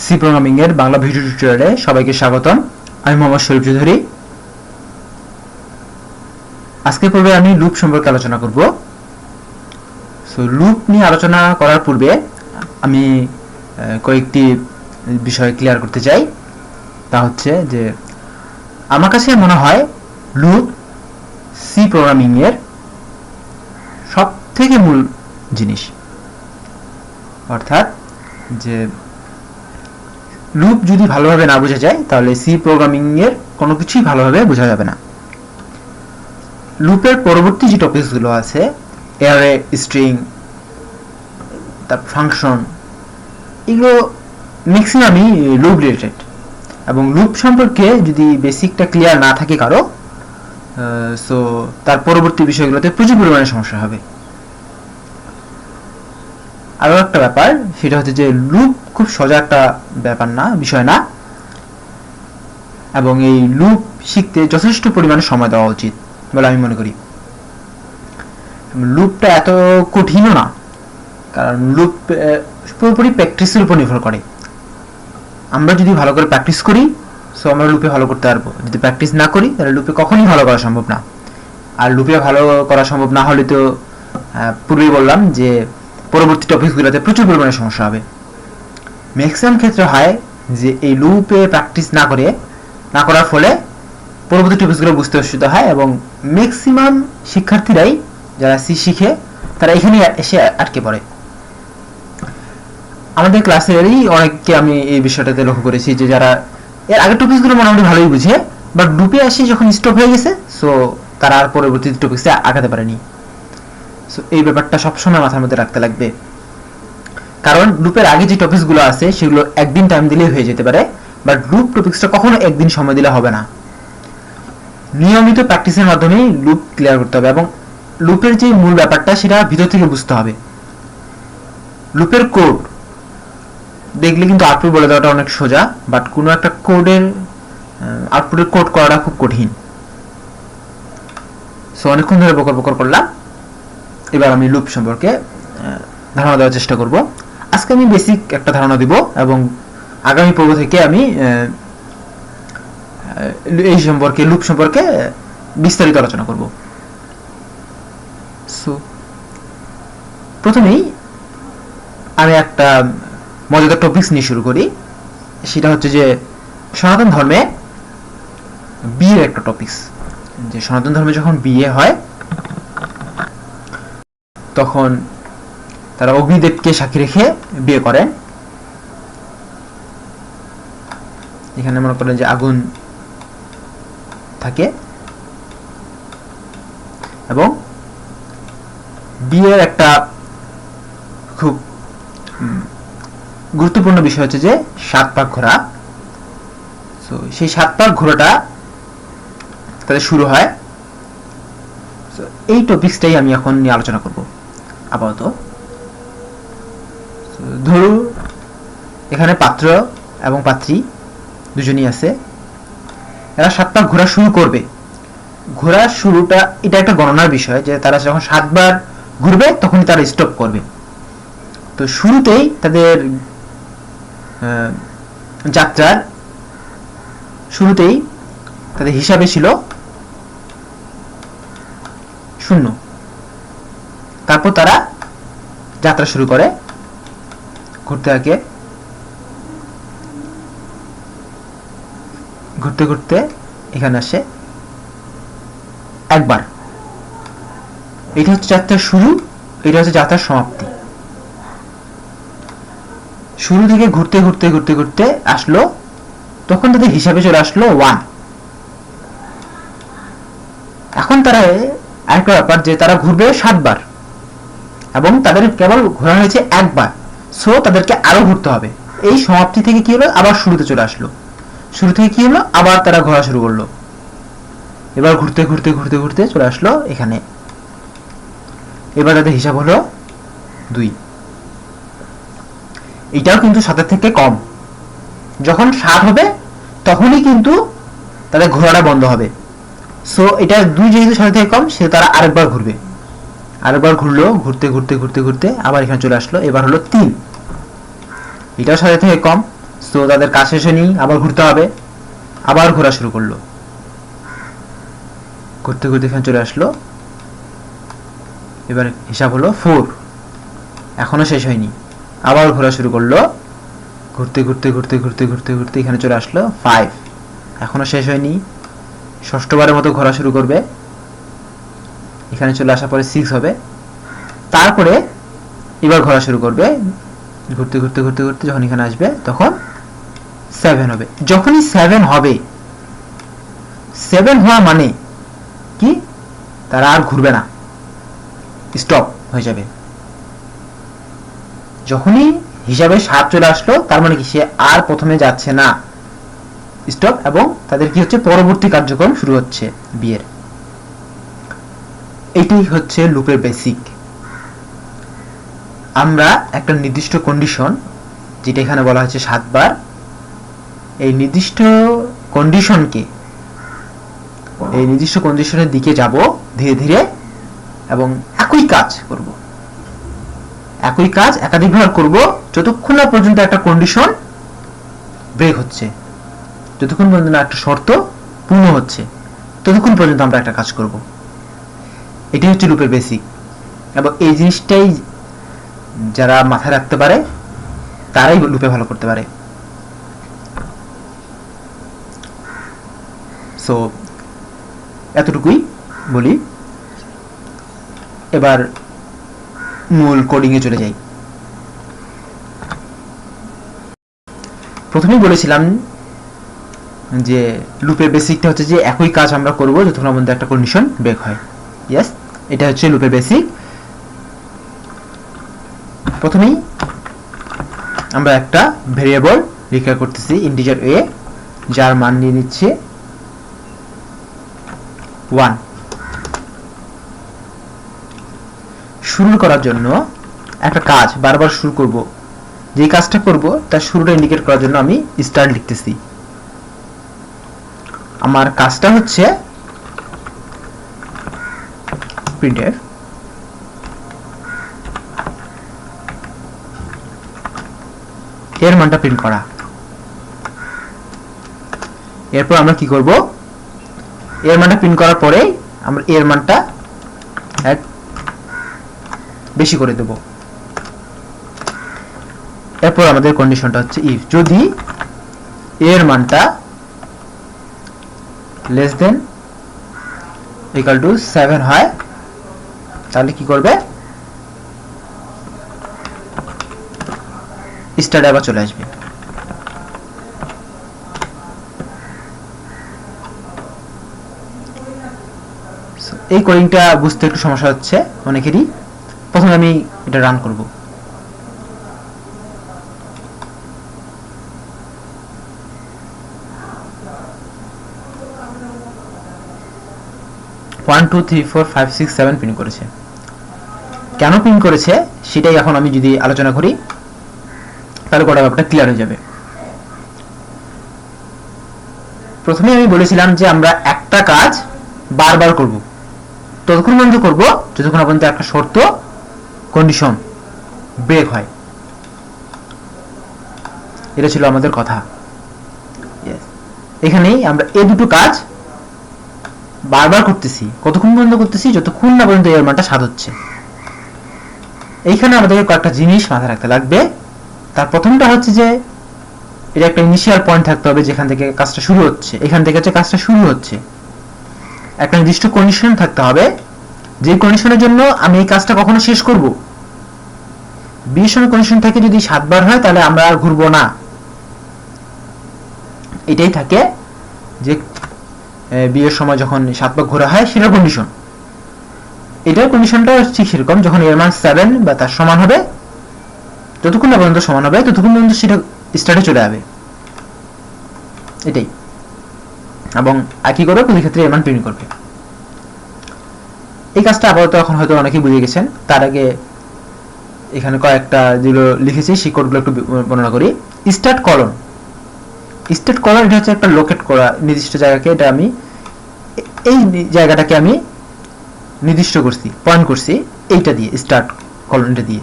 C programming এর Bangla video টিউটোরিয়ালে সবাইকে স্বাগতম। আমি মোহাম্মদ শরীফ চৌধুরী। আজকের পর্বে আমি লুপ সম্পর্কে আলোচনা করব। সো লুপ নিয়ে আলোচনা করার পূর্বে আমি কয়েকটি বিষয় ক্লিয়ার করতে চাই। তা হচ্ছে যে আমার কাছে মনে হয় লুপ সি প্রোগ্রামিং এর সবথেকে মূল জিনিস। অর্থাৎ যে লুপ যদি ভালোভাবে না বোঝা যায় তাহলে সি প্রোগ্রামিং এর কোনো কিছুই ভালোভাবে বোঝা যাবে না। লুপের পরবর্তী যে টপিকসগুলো আছে, অ্যারে, স্ট্রিং, তারপর ফাংশন, এগুলো ম্যাক্সিমামই লুপ রিলেটেড। এবং লুপ সম্পর্কে যদি বেসিকটা ক্লিয়ার না থাকে কারো, সো তার পরবর্তী বিষয়গুলোতে প্রচুর পরিমাণে সমস্যা হবে। আরও একটা ব্যাপার, সেটা হচ্ছে যে লুপ খুব সোজা একটা ব্যাপার না, বিষয় না, এবং এই লুপ শিখতে যথেষ্ট পরিমাণে সময় দেওয়া উচিত বলে আমি মনে করি। লুপটা এত কঠিনও না, কারণ লুপ পুরোপুরি প্র্যাকটিসের উপর নির্ভর করে। আমরা যদি ভালো করে প্র্যাকটিস করি সো আমরা লুপে ভালো করতে পারবো, যদি প্র্যাকটিস না করি তাহলে লুপে কখনোই ভালো করা সম্ভব না। আর লুপে ভালো করা সম্ভব না হলে তো পূর্বেই বললাম যে পরবর্তী টপিকগুলোতে প্রচুর পরিমাণে সমস্যা হবে। ম্যাক্সিমাম ক্ষেত্রে হয় যে এই লুপে প্র্যাকটিস না করার ফলে পরবর্তী টপিকসগুলো বুঝতে অসুবিধা হয়, এবং ম্যাক্সিমাম শিক্ষার্থীরাই যারা সি শিখে তারা এখানে এসে আটকে পড়ে। আমাদের ক্লাসেরই অনেককে আমি এই বিষয়টাতে লক্ষ্য করেছি যে যারা এর আগের টপিকসগুলো মোটামুটি ভালোই বুঝে, বাট লুপে এসে যখন স্টপ হয়ে গেছে সো তারা আর পরবর্তী টপিকসে আগাতে পারেনি। সো এই ব্যাপারটা সবসময় মাথার মধ্যে রাখতে লাগবে, কারণ লুপের আগে যে টপিকসগুলো আছে সেগুলো একদিন টাইম দিলেই হয়ে যেতে পারে, বাট লুপ টপিকসটা কখনো একদিন সময় দিলে হবে না। নিয়মিত প্র্যাকটিসের মাধ্যমেই লুপ ক্লিয়ার করতে হবে, এবং লুপের যে মূল ব্যাপারটা সেটা ভিতর থেকে বুঝতে হবে। লুপের কোড দেখলে কিন্তু আউটপুট বলে দেওয়াটা অনেক সোজা, বাট কোনো একটা কোডের আউটপুটের কোড করাটা খুব কঠিন। সো অনেকক্ষণ ধরে বকর করলাম, এবার আমি লুপ সম্পর্কে ধারণা দেওয়ার চেষ্টা করব। আজকে আমি বেসিক একটা ধারণা দিব, এবং আগামী পর্ব থেকে আমি এই সম্পর্কে লুপ সম্পর্কে বিস্তারিত আলোচনা করব। সো প্রথমেই আমি একটা মজাদার টপিকস নিয়ে শুরু করি। সেটা হচ্ছে যে সনাতন ধর্মে বিয়ের একটা টপিকস। যে সনাতন ধর্মে যখন বিয়ে হয় তখন তারা অগ্নিদেবকে সাক্ষী রেখে বিয়ে করেন। এখানে মনে করেন যে আগুন থাকে, এবং বিয়ের একটা খুব গুরুত্বপূর্ণ বিষয় হচ্ছে যে 7 পাক ঘোরা। সো সেই 7 পাক ঘোরাটা তাদের শুরু হয়। সো এই টপিকসটাই আমি এখন নিয়ে আলোচনা করব আপাতত। ধরুন এখানে পাত্র এবং পাত্রী দুজনই আছে, এরা 7 পাক ঘোরা শুরু করবে। ঘোরার শুরুটা এটা একটা গণনার বিষয়, যে তারা যখন 7 বার ঘুরবে তখনই তারা স্টপ করবে। তো শুরুতেই তাদের যাত্রার শুরুতেই তাদের হিসাবে ছিল 0। তারপর তারা যাত্রা শুরু করে, ঘুরতে থাকে, ঘুরতে ঘুরতে এখানে আসে একবার। এটা হচ্ছে যাত্রার শুরু, এটা হচ্ছে যাত্রার সমাপ্তি। শুরু থেকে ঘুরতে ঘুরতে ঘুরতে ঘুরতে আসলো, তখন তাদের হিসাবে চলে আসলো 1। এখন তারা আরেকটা ব্যাপার যে তারা ঘুরবে 7 বার, এবং তাদের কেবল ঘোরা হয়েছে একবার। সো তাদেরকে আরো ঘুরতে হবে। এই সমাপ্তি থেকে কি হলো, আবার শুরুতে চলে আসলো। শুরু থেকে কি হলো, আবার তারা ঘোরা শুরু করলো। এবার ঘুরতে ঘুরতে ঘুরতে ঘুরতে চলে আসলো এখানে। এবার তাদের হিসাব হলো 2। এটাও কিন্তু 7 থেকে কম। যখন 7 হবে তখনই কিন্তু তাদের ঘোরাটা বন্ধ হবে। সো এটা 2 যেহেতু 7 থেকে কম, সে তারা আরেকবার ঘুরবে। আরেকবার ঘুরলো, ঘুরতে ঘুরতে ঘুরতে ঘুরতে আবার এখানে চলে আসলো। এবার হলো 3, এটাও 7 থেকে কম। সো সো তাদের কাজ শেষ হয়নি, আবার ঘুরতে হবে, আবার ঘোরা শুরু করলো, ঘুরতে ঘুরতে এখানে চলে আসলো। এবার হিসাব হলো 4, এখনো শেষ হয়নি, আবার ঘোরা শুরু করলো, ঘুরতে ঘুরতে ঘুরতে ঘুরতে ঘুরতে ঘুরতে এখানে চলে আসলো 5, এখনো শেষ হয়নি, ষষ্ঠবারের মতো ঘোরা শুরু করবে, এখানে চলে আসার পরে 6 হবে, তারপরে এবার ঘোরা শুরু করবে, ঘুরতে ঘুরতে ঘুরতে ঘুরতে যখন এখানে আসবে তখন 7 হবে। যখনই 7 হবে, 7 হওয়া মানে কি, তারা আর ঘুরবে না, স্টপ হয়ে যাবে। যখনই হিসাবে 7 চলে আসলো, তার মানে কি সে আর প্রথমে যাচ্ছে না, স্টপ, এবং তাদের কি হচ্ছে, পরবর্তী কার্যক্রম শুরু হচ্ছে বিয়ের। এটাই হচ্ছে লুপের বেসিক। আমরা একটা নির্দিষ্ট কন্ডিশন, যেটা এখানে বলা হচ্ছে 7 বার, এই নির্দিষ্ট কন্ডিশনের দিকে যাব ধীরে ধীরে, এবং একই কাজ করব, একই কাজ একাধিকবার করব, যতক্ষণ না পর্যন্ত একটা কন্ডিশন ব্রেক হচ্ছে, যতক্ষণ পর্যন্ত একটা শর্ত পূর্ণ হচ্ছে, ততক্ষণ পর্যন্ত আমরা একটা কাজ করব। এটাই হচ্ছে লুপের বেসিক, এবং এই জিনিসটাই যারা মাথায় রাখতে পারে তারাই লুপে ভালো করতে পারে। সো এতটুকুই বলি, এবার মূল কোডিং এ চলে যাই। প্রথমেই বলেছিলাম যে লুপের বেসিকটা হচ্ছে যে একই কাজ আমরা করব যতক্ষণ পর্যন্ত একটা কন্ডিশন ব্রেক হয়। ইয়েস, এটা হচ্ছে লুপের বেসিক। প্রথমেই আমরা একটা ভেরিয়েবল ডিক্লেয়ার করতেছি ইন্টিজার a, যার মান নিয়ে নিচ্ছে 1। শুরু করার জন্য একটা কাজ বারবার শুরু করব, যে কাজটা করব তার শুরুটা ইন্ডিকেট করার জন্য আমি স্টার্ট লিখতেছি। আমার কাজটা হচ্ছে printf এর মানটা প্রিন্ট করা। এরপর আমরা কি করব, এর মানটা প্রিন্ট করার পরে আমরা এর মানটা এক বেশি করে দেব। এরপর আমাদের কন্ডিশনটা হচ্ছে ইফ যদি এর মানটা লেস দেন ইকুয়াল টু 7 হয়, তাহলে কি করবে, স্টার্ট আবার চলে আসবে। এই কোডিংটা বুঝতে একটু সমস্যা হচ্ছে অনেকেরই। প্রথমে আমি এটা রান করব। One two three four five six seven print করেছে। কেন প্রিন্ট করেছে সেটাই এখন আমি যদি আলোচনা করি তাহলে গোটা ব্যাপারটা ক্লিয়ার হয়ে যাবে। প্রথমে আমি বলেছিলাম যে আমরা একটা কাজ বারবার করব, ততক্ষণ পর্যন্ত করব যতক্ষণ পর্যন্ত একটা শর্ত কন্ডিশন ব্রেক হয়। এটা ছিল আমাদের কথা। এখানেই আমরা এই দুটো কাজ বারবার করতেছি, কতক্ষণ পর্যন্ত করতেছি, যতক্ষণ না পর্যন্ত এর মানটা 7 হচ্ছে। এইখানে আমাদেরকে কয়েকটা জিনিস মাথায় রাখতে লাগবে। তার প্রথমটা হচ্ছে যে এটা একটা ইনিশিয়াল পয়েন্ট থাকতে হবে যেখান থেকে কাজটা শুরু হচ্ছে, এখান থেকে হচ্ছে কাজটা শুরু হচ্ছে। একটা নির্দিষ্ট কন্ডিশন থাকতে হবে, যে কন্ডিশনের জন্য আমি এই কাজটা কখনো শেষ করব। বিয়ের সময় কন্ডিশন থাকে যদি 7 বার হয় তাহলে আমরা আর ঘুরবো না, এটাই থাকে যে বিয়ের সময় যখন 7 বার ঘোরা হয় সেটার কন্ডিশন। এটার কন্ডিশনটা ঠিক সেরকম, যখন এর মান 7 বা তার সমান হবে, যতক্ষণ না পর্যন্ত সমান হবে ততক্ষণ পর্যন্ত সেটা স্টার্টে চলে যাবে, এটাই। এবং একই করে প্রতি ক্ষেত্রে এর মান প্রিন্ট করবে। এই কাজটা আপাতত এখন হয়তো অনেকেই বুঝে গেছেন। তার আগে এখানে কয়েকটা যেগুলো লিখেছি সেই কোডগুলো একটু বর্ণনা করি। স্টার্ট কলন, স্টার্ট কলন এটা হচ্ছে একটা লোকেট করা নির্দিষ্ট জায়গাকে, এটা আমি এই জায়গাটাকে আমি নির্দিষ্ট করছি, পয়েন্ট করছি এইটা দিয়ে, স্টার্ট কলনটা দিয়ে।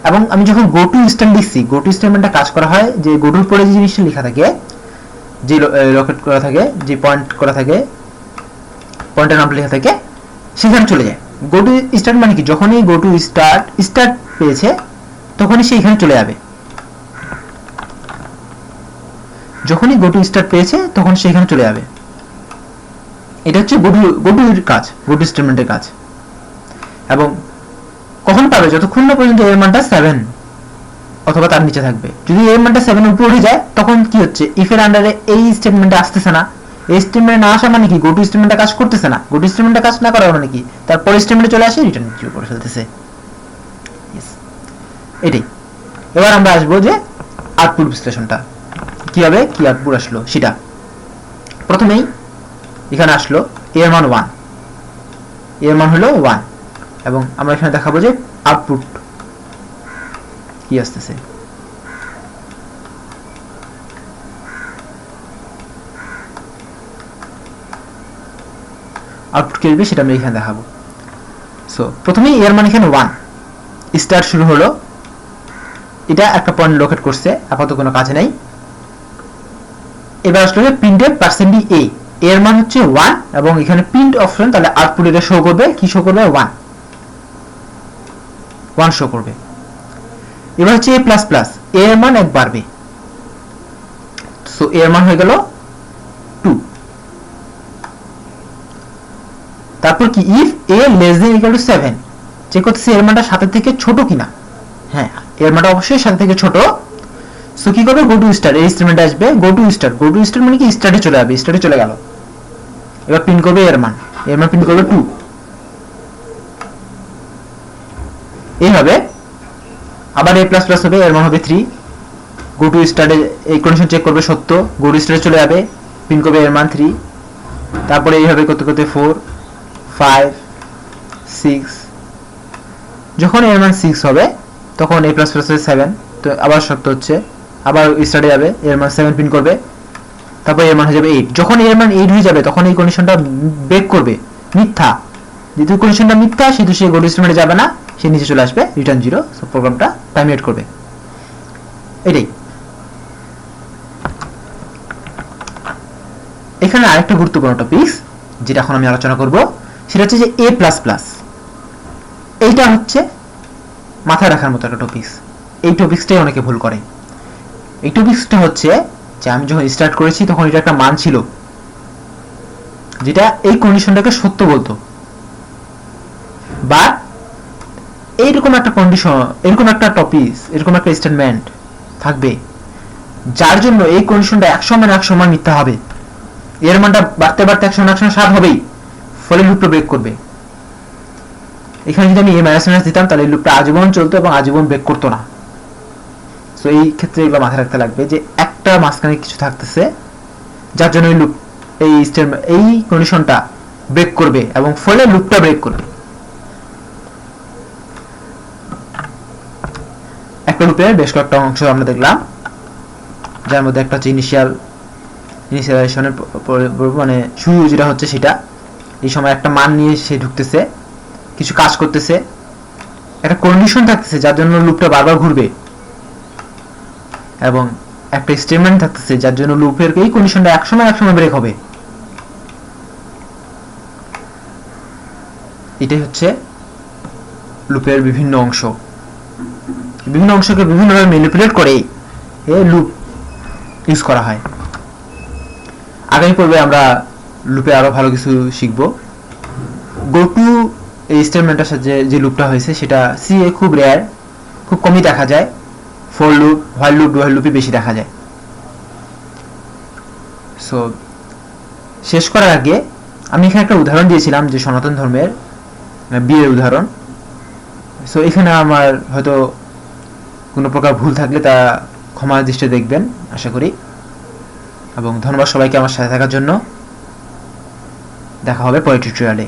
এবং আমি যখন গো টু স্ট্যান্ড লিখছি, গো টু স্টেটমেন্টটা কাজ করা হয় যে গো টুর পরে যে জিনিসটা লেখা থাকে, যে লোকেট করা থাকে, যে পয়েন্ট করা থাকে, পয়েন্টের নাম লেখা থাকে, সেখানে চলে যায়। গো টু স্টার্ট মানে কি, যখনই গো টু স্টার্ট পেয়েছে তখনই সে এখানে চলে যাবে। যখনই গো টু স্টার্ট পেয়েছে তখন সে এখানে চলে যাবে। এটা হচ্ছে গো টু এর কাজ, গো টু স্টেটমেন্টের কাজ। এবং কখন পাবে, যতক্ষণ না পর্যন্ত এর মানটা 7 অথবা তার নিচে থাকবে। যদি এর মানটা 7 এর উপর উঠে যায় তখন কি হচ্ছে, ইফ এর আন্ডারে এই স্টেটমেন্টে আসতেছে না। এই স্টেটমেন্টে না আসা মানে কি, গো টু স্টেটমেন্টটা কাজ করতেছে না। গো টু স্টেটমেন্টটা কাজ না করা মানে কি, তারপর স্টেটমেন্টে চলে আসে, রিটার্ন জিরো করে ফেলতেছে। এটাই। এবার আমরা আসবো যে আউটপুট বিশ্লেষণটা কিভাবে, কি আউটপুট আসলো সেটা। প্রথমেই এখানে আসলো এর মান 1, এর মান হলো 1, এবং আমরা এখানে দেখাবো যে আউটপুট কি আসতেছে। আউটপুট কি আসবে সেটা আমি এখানে দেখাবো। সো প্রথমেই এর মান এখানে 1, স্টার্ট শুরু হলো, এটা একটা পয়েন্ট লোকেট করছে, আপাতত কোনো কাজে নাই। এবার আসলে প্রিন্টের পার্সেন্ট এ, এর মান হচ্ছে 1 এবং এখানে প্রিন্ট অপশন, তাহলে আউটপুট এটা শো করবে, কি শো করবে, 1 শো করবে। এবার হচ্ছে এ প্লাস প্লাস, এর মান 1 বাড়বে, সো এর মান হয়ে গেল 2। তারপর কি, if A less then equal to 7, check করতেছে এর মানটা 7 থেকে ছোট কিনা। হ্যাঁ, এর মানটা অবশ্যই 7 থেকে ছোট। সো কি করবে, গো টু স্টার্ট, এই স্টেটমেন্ট আসবে, go to start, go to start মানে কি, স্টার্টে চলে যাবে, স্টার্টে চলে গেল। এবার প্রিন্ট করবে এর মান, এর মান প্রিন্ট করবে 2। এই হবে। আবার এ প্লাস প্লাস হবে, এর মান হবে 3। গো টু স্টার্টে এই কন্ডিশন চেক করবে সত্য, গো টু স্টার্টে চলে যাবে, প্রিন্ট করবে এর মান 3। তারপরে এইভাবে করতে করতে 4, 5, 6, যখন এর মান 6 হবে তখন এ প্লাস প্লাস 7, তো আবার সত্য হচ্ছে, আবার স্টার্টে যাবে, এর মান 7 প্রিন্ট করবে, তারপর এর মান হয়ে যাবে 8। যখন এর মান 8 হয়ে যাবে তখন এই কন্ডিশনটা ব্রেক করবে, মিথ্যা, যেহেতু কন্ডিশনটা মিথ্যা সেহেতু সে গো টু স্টেটমেন্টে যাবে না, সে নিচে চলে আসবে, রিটার্ন 0। সো প্রোগ্রামটা টার্মিনেট করবে। এটাই। এখানে আরেকটা গুরুত্বপূর্ণ টপিক যেটা এখন আমি আলোচনা করব, সেটা হচ্ছে যে এ প্লাস প্লাস। এইটা হচ্ছে মাথায় রাখার মতো একটা টপিক। এই টপিকসটাই অনেকে ভুল করে। এই টপিকসটা হচ্ছে যে আমি যখন স্টার্ট করেছি তখন এটা একটা মান ছিল যেটা এই কন্ডিশনটাকে সত্য বলতো, বা এইরকম একটা কন্ডিশন, এরকম একটা টপিক, এরকম একটা স্টেটমেন্ট থাকবে যার জন্য এই কন্ডিশনটা 100 মান মিথ্যা হবে, এর মানটা বাড়তে বাড়তে 100 7 হবেই, ফলে লুপটা ব্রেক করবে। এখানে যদি আমি এ মাইনাস মাইনাস দিতাম তাহলে লুপটা আজীবন চলতো এবং আজীবন ব্রেক করতো না। সো এই ক্ষেত্রে এগুলো মাথায় রাখতে লাগবে যে একটা মাঝখানে কিছু থাকতেছে যার জন্য এই লুপ, এই কন্ডিশনটা ব্রেক করবে এবং ফলে লুপটা ব্রেক করবে। একটা লুপের বেশ কয়েকটা অংশ আমরা দেখলাম, যার মধ্যে একটা হচ্ছে ইনিশিয়ালাইজেশনের মানে শুরু যেটা হচ্ছে সেটা, এই সময় একটা মান নিয়ে সে ঢুকতেছে, কিছু কাজ করতেছে, একটা কন্ডিশন থাকতেছে যার জন্য লুপটা বারবার ঘুরবে, এবং একটা স্টেটমেন্ট থাকতেছে যার জন্য লুপের এই কন্ডিশনটা 100 ব্রেক হবে। এটাই হচ্ছে লুপের বিভিন্ন অংশ। বিভিন্ন অংশকে বিভিন্নভাবে ম্যানিপুলেট করে এই লুপ ইউজ করা হয়। আগামী পর্বে আমরা লুপে আরো ভালো কিছু শিখব। গো টু এই স্টেটমেন্টের সাথে যে লুপটা হয়েছে সেটা সি এ খুব রেয়ার, খুব কমই দেখা যায়। For loop, while loop, do while লুপে বেশি দেখা যায়। সো শেষ করার আগে আমি এখানে একটা উদাহরণ দিয়েছিলাম যে সনাতন ধর্মের বিয়ের উদাহরণ। সো এখানে আমার হয়তো কোনো প্রকার ভুল থাকলে তা ক্ষমা দৃষ্টিতে দেখবেন আশা করি, এবং ধন্যবাদ সবাইকে আমার সাথে থাকার জন্য। দেখা হবে পরের টিউটোরিয়ালে।